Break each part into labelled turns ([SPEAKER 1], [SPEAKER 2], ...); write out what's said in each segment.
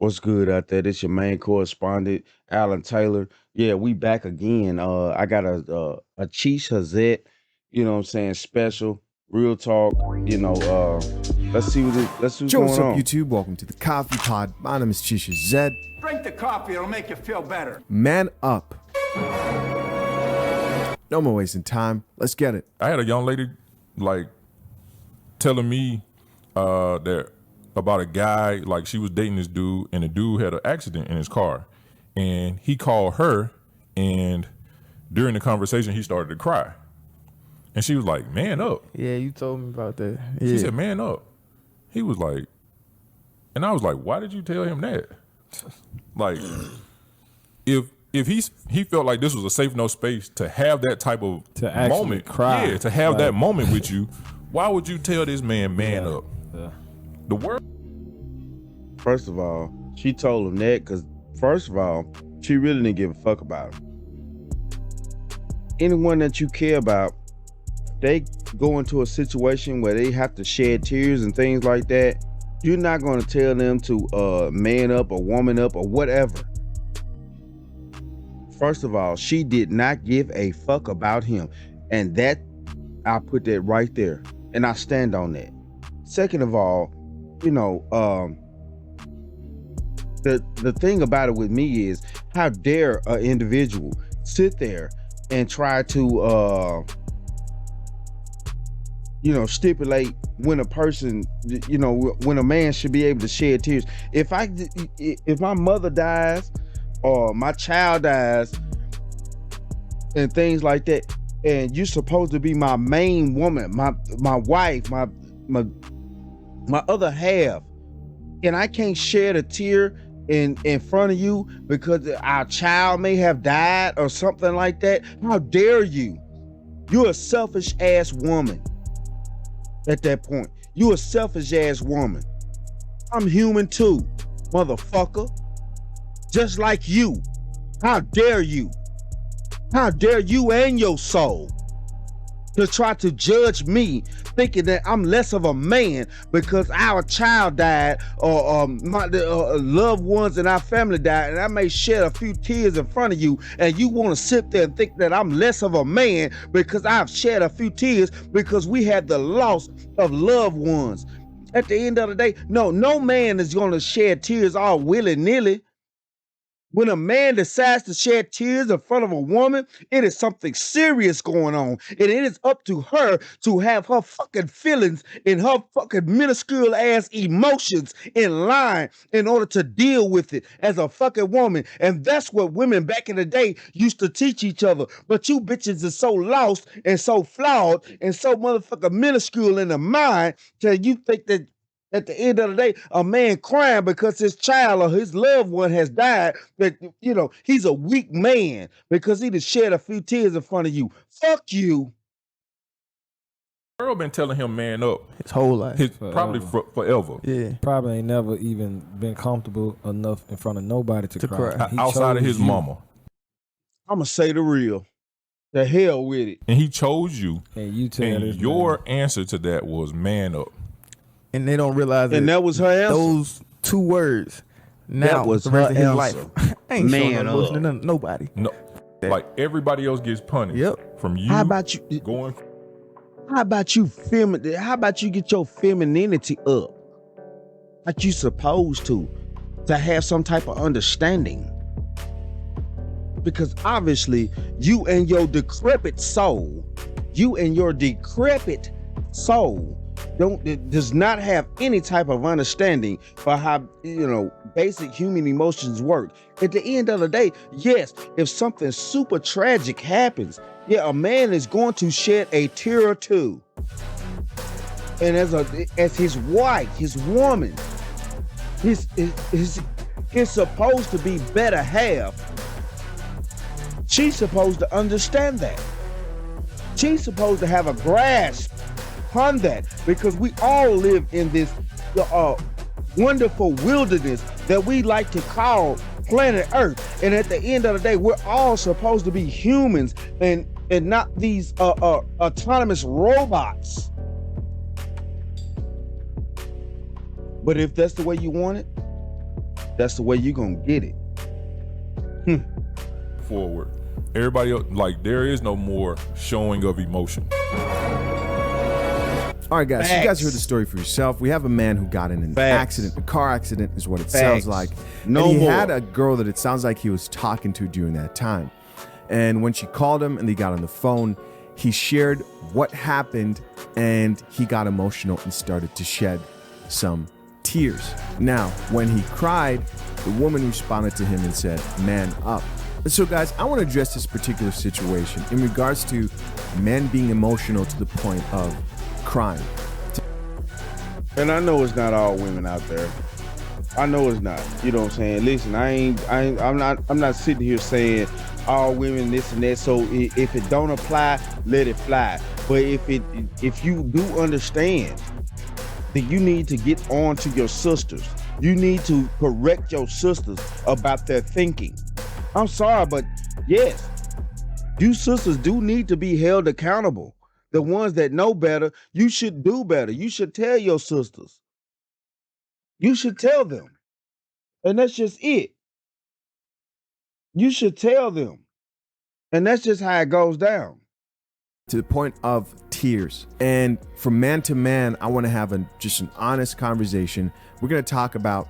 [SPEAKER 1] What's good out there? This your main correspondent, Alan Taylor. Yeah, we back again. I got a Cheech Hazette, you know what I'm saying, special, real talk, let's see what's
[SPEAKER 2] Yo, what's
[SPEAKER 1] going
[SPEAKER 2] up,
[SPEAKER 1] on.
[SPEAKER 2] YouTube? Welcome to the Coffee Pod. My name is Chisha Zed.
[SPEAKER 3] Drink the coffee, it'll make you feel better.
[SPEAKER 2] Man up. No more wasting time. Let's get it.
[SPEAKER 4] I had a young lady like telling me that about a guy, like she was dating this dude and the dude had an accident in his car and he called her, and during the conversation he started to cry and she was like, man up.
[SPEAKER 5] Yeah, you told me about that.
[SPEAKER 4] She
[SPEAKER 5] Yeah.
[SPEAKER 4] said, man up. He was like, and I was like, why did you tell him that? Like, if he felt like this was a safe enough space to have that type of
[SPEAKER 5] To actually
[SPEAKER 4] moment,
[SPEAKER 5] cry.
[SPEAKER 4] yeah, to have
[SPEAKER 5] Like-
[SPEAKER 4] that moment with you, why would you tell this man up?
[SPEAKER 5] Yeah.
[SPEAKER 4] The word.
[SPEAKER 1] First of all, she told him that because, first of all, she really didn't give a fuck about him. Anyone that you care about, they go into a situation where they have to shed tears and things like that, you're not going to tell them to man up or woman up or whatever. First of all, she did not give a fuck about him. And that, I put that right there. And I stand on that. Second of all, the thing about it with me is, how dare an individual sit there and try to stipulate when a person, when a man should be able to shed tears. If my mother dies or my child dies and things like that, and you're supposed to be my main woman, my wife, my other half, and I can't shed a tear in front of you because our child may have died or something like that, how dare you? You're a selfish ass woman. At that point, you a selfish ass woman. I'm human too, motherfucker. Just like you. How dare you? How dare you and your soul to try to judge me, thinking that I'm less of a man because our child died or my loved ones in our family died, and I may shed a few tears in front of you, and you want to sit there and think that I'm less of a man because I've shed a few tears because we had the loss of loved ones. At the end of the day, no man is going to shed tears all willy-nilly. When a man decides to shed tears in front of a woman, it is something serious going on. And it is up to her to have her fucking feelings and her fucking minuscule ass emotions in line in order to deal with it as a fucking woman. And that's what women back in the day used to teach each other. But you bitches are so lost and so flawed and so motherfucking minuscule in the mind that you think that at the end of the day, a man crying because his child or his loved one has died, that, he's a weak man because he just shed a few tears in front of you. Fuck you.
[SPEAKER 4] Girl been telling him man up
[SPEAKER 5] His whole life.
[SPEAKER 4] probably forever.
[SPEAKER 5] Yeah.
[SPEAKER 6] Probably ain't never even been comfortable enough in front of nobody to cry. He
[SPEAKER 4] Outside of
[SPEAKER 6] chose
[SPEAKER 4] his
[SPEAKER 6] you,
[SPEAKER 4] mama.
[SPEAKER 1] I'm going to say the real. The hell with it.
[SPEAKER 4] And he chose you.
[SPEAKER 6] and you tell
[SPEAKER 4] And
[SPEAKER 6] this
[SPEAKER 4] your answer to that was man up.
[SPEAKER 5] And they don't realize
[SPEAKER 1] And that was her answer.
[SPEAKER 5] those two words. Now
[SPEAKER 1] That was
[SPEAKER 5] the rest of
[SPEAKER 1] her
[SPEAKER 5] his life.
[SPEAKER 1] answer.
[SPEAKER 5] Ain't showing
[SPEAKER 1] Man
[SPEAKER 5] no emotion
[SPEAKER 1] up.
[SPEAKER 5] to nobody.
[SPEAKER 4] No. Like everybody else gets punished.
[SPEAKER 5] Yep.
[SPEAKER 4] From you
[SPEAKER 1] How about you?
[SPEAKER 4] going.
[SPEAKER 1] How about you How about you get your femininity up, like you supposed to have some type of understanding? Because obviously, you and your decrepit soul does not have any type of understanding for how basic human emotions work. At the end of the day, yes, if something super tragic happens, yeah, a man is going to shed a tear or two. And as his wife, his woman, his supposed to be better half, she's supposed to understand that. She's supposed to have a grasp on that, because we all live in this wonderful wilderness that we like to call planet Earth. And at the end of the day, we're all supposed to be humans and not these autonomous robots. But if that's the way you want it, That's the way you gonna get it.
[SPEAKER 4] Forward. Everybody else, like, there is no more showing of emotion.
[SPEAKER 2] All right, guys, so you guys
[SPEAKER 1] Facts.
[SPEAKER 2] heard the story for yourself. We have a man who got in an
[SPEAKER 1] Facts.
[SPEAKER 2] accident. A car accident is what it
[SPEAKER 1] Facts.
[SPEAKER 2] sounds like.
[SPEAKER 1] No
[SPEAKER 2] and he
[SPEAKER 1] more.
[SPEAKER 2] had a girl that it sounds like he was talking to during that time. And when she called him and they got on the phone, he shared what happened and he got emotional and started to shed some tears. Now, when he cried, the woman responded to him and said, "Man up." And so, guys, I want to address this particular situation in regards to men being emotional to the point of crying.
[SPEAKER 1] And I know it's not all women out there. I know it's not. You know what I'm saying? Listen, I'm not sitting here saying all women this and that. So if it don't apply, let it fly. But if you do understand that you need to get on to your sisters, you need to correct your sisters about their thinking. I'm sorry, but yes, you sisters do need to be held accountable. The ones that know better, you should do better. You should tell your sisters. You should tell them. And that's just it. You should tell them. And that's just how it goes down.
[SPEAKER 2] To the point of tears. And from man to man, I want to have just an honest conversation. We're going to talk about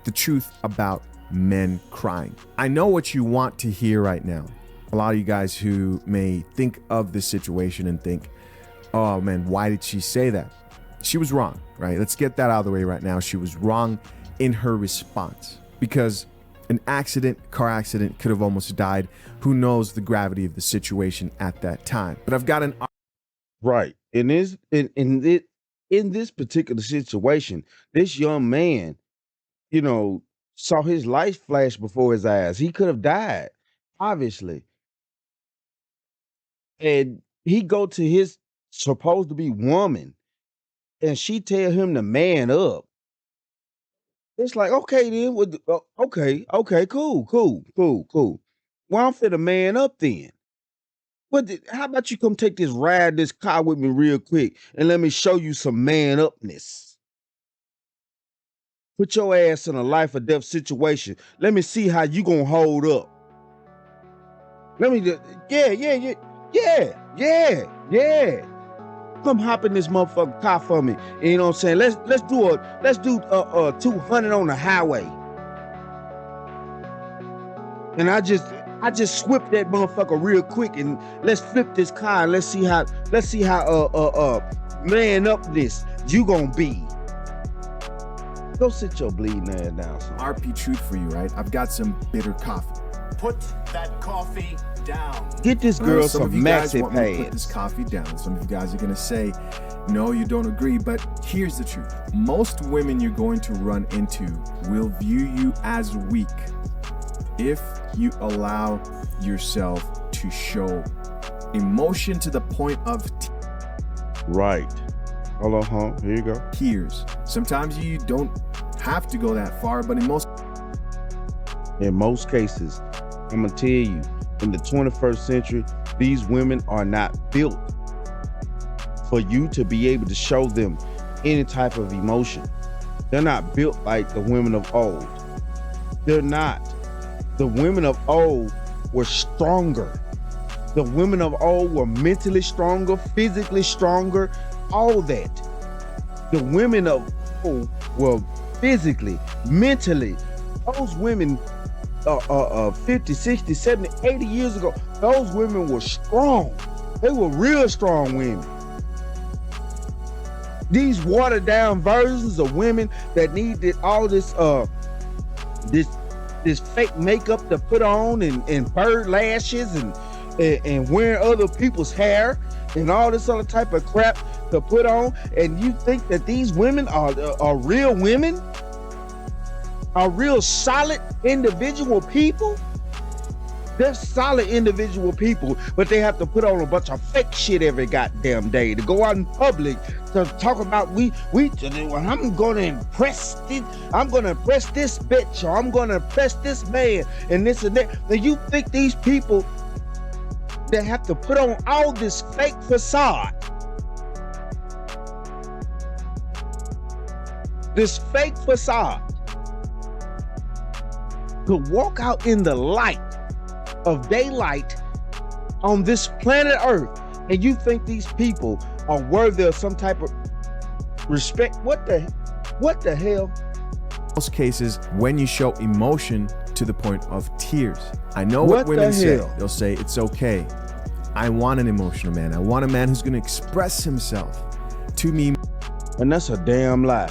[SPEAKER 2] the truth about men crying. I know what you want to hear right now. A lot of you guys who may think of this situation and think, oh man, why did she say that? She was wrong, right? Let's get that out of the way right now. She was wrong in her response because an accident, car accident, could have almost died. Who knows the gravity of the situation at that time? But I've got an
[SPEAKER 1] Right. In this particular situation, this young man, you know, saw his life flash before his eyes. He could have died, obviously. And he go to his supposed to be woman, and she tell him to man up. It's like, okay, then, okay, cool. Well, I'm finna man up then. How about you come take this car with me real quick and let me show you some man upness. Put your ass in a life or death situation. Let me see how you gonna hold up. Let me just, yeah. Come hop in this motherfucking car for me. You know what I'm saying? Let's do 200 on the highway. And I just whip that motherfucker real quick and let's flip this car and let's see how man up this you gonna be. Go sit your bleeding ass down, son.
[SPEAKER 2] RP truth for you, right? I've got some bitter coffee.
[SPEAKER 3] Put that coffee down.
[SPEAKER 1] Get this girl
[SPEAKER 2] Some of
[SPEAKER 1] some
[SPEAKER 2] you guys
[SPEAKER 1] maxi
[SPEAKER 2] want me to put this
[SPEAKER 1] pads.
[SPEAKER 2] coffee down. Some of you guys are gonna say, no, you don't agree, but here's the truth. Most women you're going to run into will view you as weak if you allow yourself to show emotion to the point of
[SPEAKER 1] Right. Hold on, here you go.
[SPEAKER 2] tears. Sometimes you don't have to go that far, but in most
[SPEAKER 1] cases, I'm gonna tell you, in the 21st century, these women are not built for you to be able to show them any type of emotion. They're not built like the women of old. They're not. The women of old were stronger. The women of old were mentally stronger, physically stronger, all that. The women of old were physically, mentally. Those women 50, 60, 70, 80 years ago, those women were strong. They were real strong women. These watered down versions of women that needed all this fake makeup to put on and bird lashes and wearing other people's hair and all this other type of crap to put on, and you think that these women are real women? Are real solid individual people? They're solid individual people, but they have to put on a bunch of fake shit every goddamn day to go out in public to talk about I'm gonna impress this bitch, or I'm gonna impress this man, and this and that. Now you think these people that have to put on all this fake facade, to walk out in the light of daylight on this planet Earth, and you think these people are worthy of some type of respect? What the hell?
[SPEAKER 2] Most cases, when you show emotion to the point of tears. I know what
[SPEAKER 1] What the
[SPEAKER 2] women say.
[SPEAKER 1] hell?
[SPEAKER 2] They'll say, it's okay. I want an emotional man. I want a man who's going to express himself to me.
[SPEAKER 1] And that's a damn lie.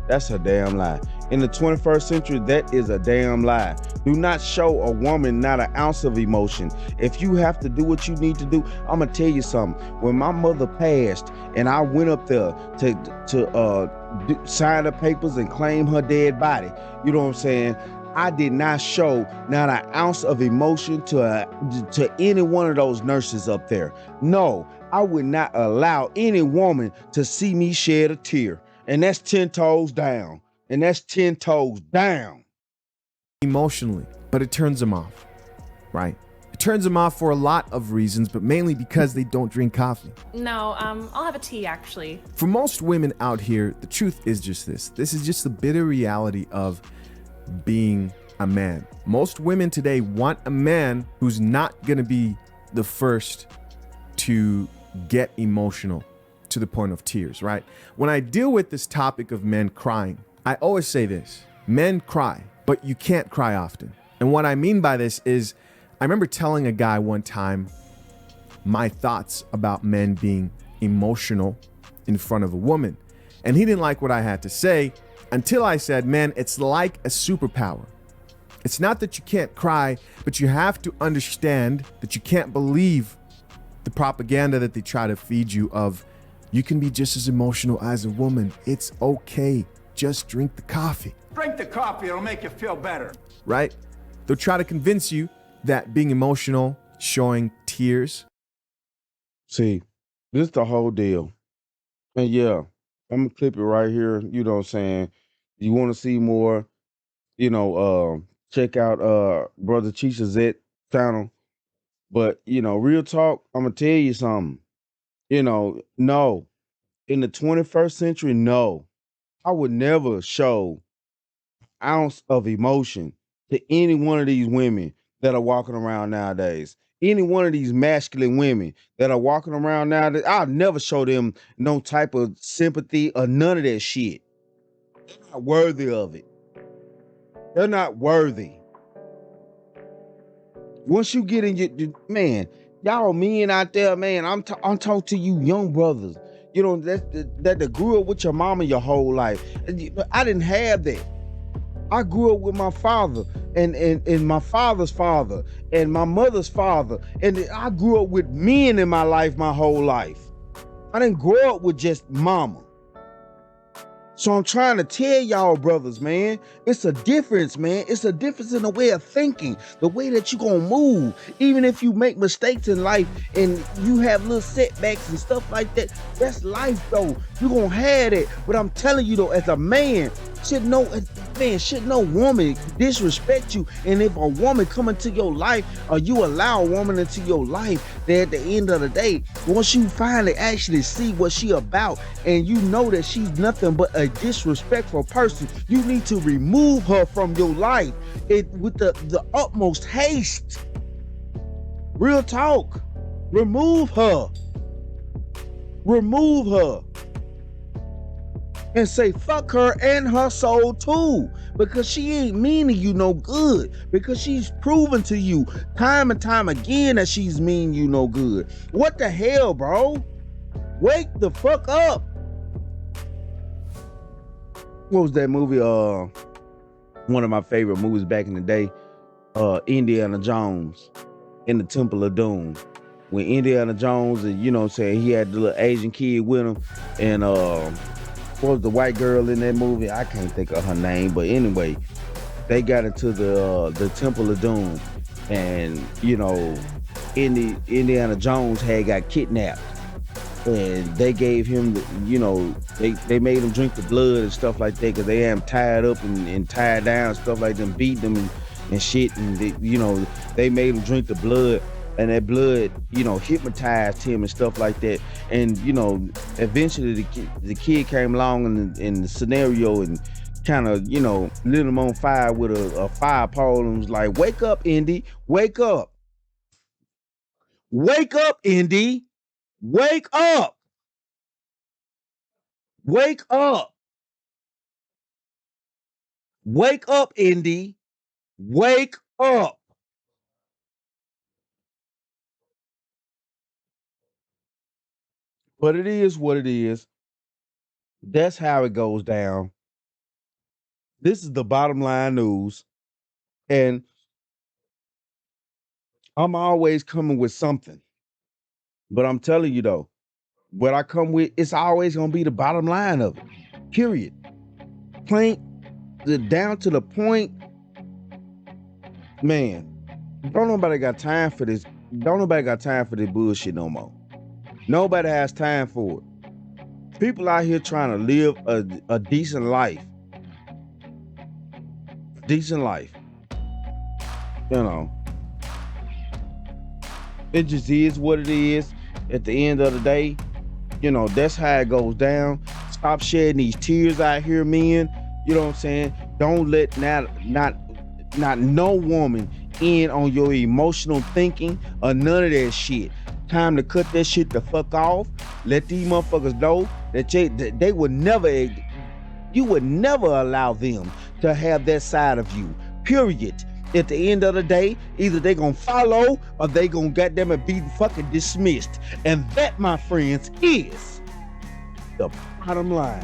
[SPEAKER 1] That's a damn lie. In the 21st century, that is a damn lie. Do not show a woman not an ounce of emotion. If you have to do what you need to do, I'm gonna tell you something. When my mother passed and I went up there to sign the papers and claim her dead body, you know what I'm saying? I did not show not an ounce of emotion to any one of those nurses up there. No, I would not allow any woman to see me shed a tear. And that's 10 toes down. And that's 10 toes down.
[SPEAKER 2] Emotionally, but it turns them off, right? It turns them off for a lot of reasons, but mainly because they don't drink coffee.
[SPEAKER 7] No, I'll have a tea actually.
[SPEAKER 2] For most women out here, the truth is just this. This is just the bitter reality of being a man. Most women today want a man who's not gonna be the first to get emotional to the point of tears, right? When I deal with this topic of men crying, I always say this: men cry, but you can't cry often. And what I mean by this is, I remember telling a guy one time my thoughts about men being emotional in front of a woman. And he didn't like what I had to say until I said, man, it's like a superpower. It's not that you can't cry, but you have to understand that you can't believe the propaganda that they try to feed you of, you can be just as emotional as a woman. It's okay. Just drink the coffee.
[SPEAKER 3] Drink the coffee, it'll make you feel better.
[SPEAKER 2] Right? They'll try to convince you that being emotional, showing tears.
[SPEAKER 1] See, this is the whole deal. And yeah, I'm gonna clip it right here. You know what I'm saying? You want to see more, check out Brother Chisha Zet channel. But, real talk, I'm gonna tell you something. No. In the 21st century, no. I would never show ounce of emotion to any one of these women that are walking around nowadays. Any one of these masculine women that are walking around nowadays, I'll never show them no type of sympathy or none of that shit. They're not worthy of it. They're not worthy. Once you get in your man, y'all men out there, man, I'm talking to you young brothers. That grew up with your mama your whole life. I didn't have that. I grew up with my father and my father's father and my mother's father. And I grew up with men in my life my whole life. I didn't grow up with just mama. So I'm trying to tell y'all brothers, man, it's a difference, man. It's a difference in the way of thinking, the way that you gonna move. Even if you make mistakes in life and you have little setbacks and stuff like that, that's life though. You gonna have it. But I'm telling you though, as a man, should no woman disrespect you. And if a woman come into your life or you allow a woman into your life, then at the end of the day, once you finally actually see what she about and you know that she's nothing but a disrespectful person, you need to remove her from your life with the utmost haste. Real talk. Remove her. Remove her. And say fuck her and her soul too, because she ain't meaning you no good, because she's proven to you time and time again that she's mean you no good. What the hell, bro? Wake the fuck up. What was that movie? One of my favorite movies back in the day, Indiana Jones in the Temple of Doom. When Indiana Jones, and he had the little Asian kid with him, and what was the white girl in that movie? I can't think of her name, but anyway, they got into the Temple of Doom, and Indiana Jones had got kidnapped, and they gave him they made him drink the blood and stuff like that, because they had him tied up and tied down and stuff like that, beat them and shit, and they made him drink the blood. And that blood, hypnotized him and stuff like that. And, eventually the kid came along in the scenario and kind of, lit him on fire with a fire pole and was like, wake up, Indy, wake up. Wake up, Indy. Wake up. Wake up. Wake up, Indy. Wake up. But it is what it is. That's how it goes down. This is the bottom line news. And I'm always coming with something. But I'm telling you though, what I come with, it's always gonna be the bottom line of it. Period. Plain down to the point. Man, don't nobody got time for this. Don't nobody got time for this bullshit no more. Nobody has time for it. People out here trying to live a decent life. Decent life. It just is what it is. At the end of the day, that's how it goes down. Stop shedding these tears out here, men. You know what I'm saying? Don't let not no woman in on your emotional thinking or none of that shit. Time to cut that shit the fuck off. Let these motherfuckers know that they would never, you would never allow them to have that side of you. Period. At the end of the day, either they gonna follow or they gonna goddamn it be fucking dismissed. And that, my friends, is the bottom line.